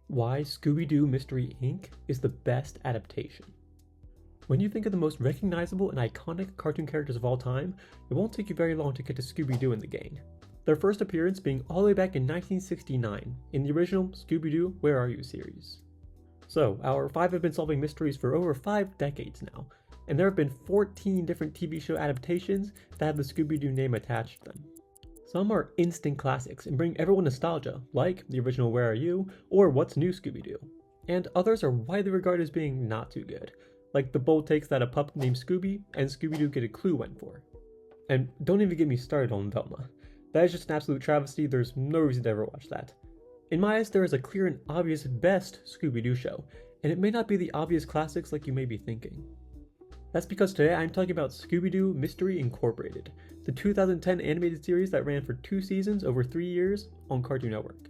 Why Scooby-Doo Mystery Inc. is the best adaptation. When you think of the most recognizable and iconic cartoon characters of all time, it won't take you very long to get to Scooby-Doo and the gang. Their first appearance being all the way back in 1969 in the original Scooby-Doo Where Are You series. So, our five have been solving mysteries for over 5 decades now, and there have been 14 different TV show adaptations that have the Scooby-Doo name attached to them. Some are instant classics and bring everyone nostalgia, like the original Where Are You or What's New Scooby-Doo. And others are widely regarded as being not too good, like the bold takes that a pup named Scooby and Scooby-Doo Get a Clue went for. And don't even get me started on Velma. That is just an absolute travesty, there's no reason to ever watch that. In my eyes, there is a clear and obvious best Scooby-Doo show, and it may not be the obvious classics like you may be thinking. That's because today I'm talking about Scooby-Doo Mystery Incorporated, the 2010 animated series that ran for 2 seasons over 3 years on Cartoon Network.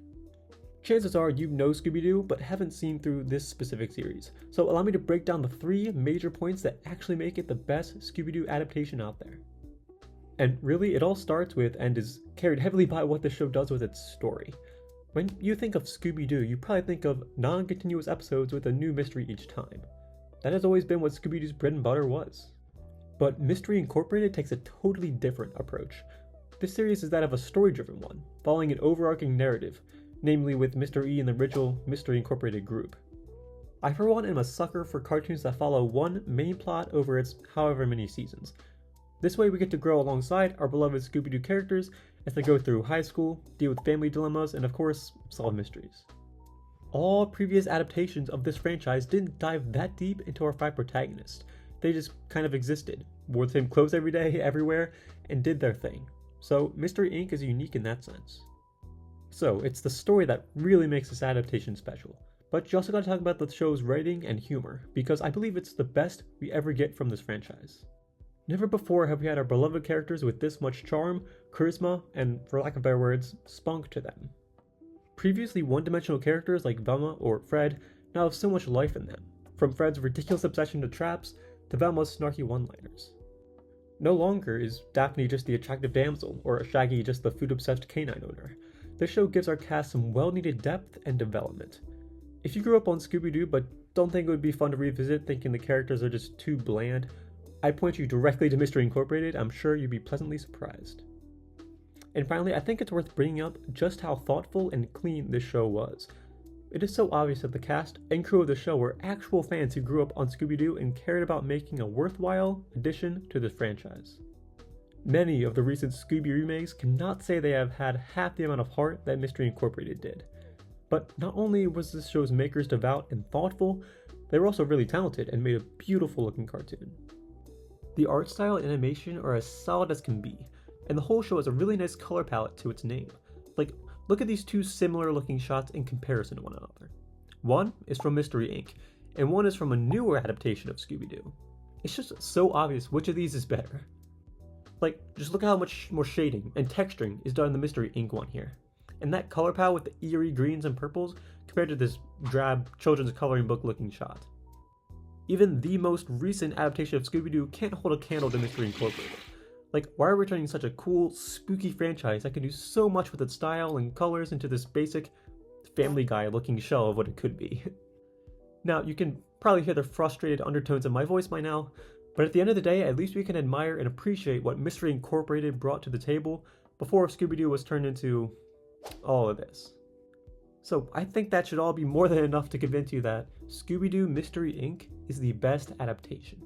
Chances are you know Scooby-Doo but haven't seen through this specific series, so allow me to break down the 3 major points that actually make it the best Scooby-Doo adaptation out there. And really, it all starts with and is carried heavily by what the show does with its story. When you think of Scooby-Doo, you probably think of non-continuous episodes with a new mystery each time. That has always been what Scooby-Doo's bread and butter was. But Mystery Incorporated takes a totally different approach. This series is that of a story-driven one, following an overarching narrative, namely with Mr. E and the original Mystery Incorporated group. I for one am a sucker for cartoons that follow one main plot over its however many seasons. This way we get to grow alongside our beloved Scooby-Doo characters as they go through high school, deal with family dilemmas, and of course, solve mysteries. All previous adaptations of this franchise didn't dive that deep into our 5 protagonists. They just kind of existed, wore the same clothes every day, everywhere, and did their thing. So Mystery Inc. is unique in that sense. So it's the story that really makes this adaptation special. But you also gotta talk about the show's writing and humor, because I believe it's the best we ever get from this franchise. Never before have we had our beloved characters with this much charm, charisma, and, for lack of better words, spunk to them. Previously one-dimensional characters like Velma or Fred now have so much life in them, from Fred's ridiculous obsession to traps to Velma's snarky one-liners. No longer is Daphne just the attractive damsel, or Shaggy just the food-obsessed canine owner. This show gives our cast some well-needed depth and development. If you grew up on Scooby-Doo but don't think it would be fun to revisit thinking the characters are just too bland, I point you directly to Mystery Incorporated. I'm sure you'd be pleasantly surprised. And finally, I think it's worth bringing up just how thoughtful and clean this show was. It is so obvious that the cast and crew of the show were actual fans who grew up on Scooby-Doo and cared about making a worthwhile addition to the franchise. Many of the recent Scooby remakes cannot say they have had half the amount of heart that Mystery Incorporated did. But not only was this show's makers devout and thoughtful, they were also really talented and made a beautiful looking cartoon. The art style and animation are as solid as can be, and the whole show has a really nice color palette to its name. Like, look at these 2 similar looking shots in comparison to one another. One is from Mystery Inc., and one is from a newer adaptation of Scooby-Doo. It's just so obvious which of these is better. Like, just look at how much more shading and texturing is done in the Mystery Inc. one here. And that color palette with the eerie greens and purples compared to this drab children's coloring book looking shot. Even the most recent adaptation of Scooby-Doo can't hold a candle to Mystery Incorporated. Like, why are we turning such a cool, spooky franchise that can do so much with its style and colors into this basic Family Guy looking shell of what it could be? Now, you can probably hear the frustrated undertones of my voice by now, but at the end of the day, at least we can admire and appreciate what Mystery Incorporated brought to the table before Scooby-Doo was turned into all of this. So I think that should all be more than enough to convince you that Scooby-Doo Mystery Inc. is the best adaptation.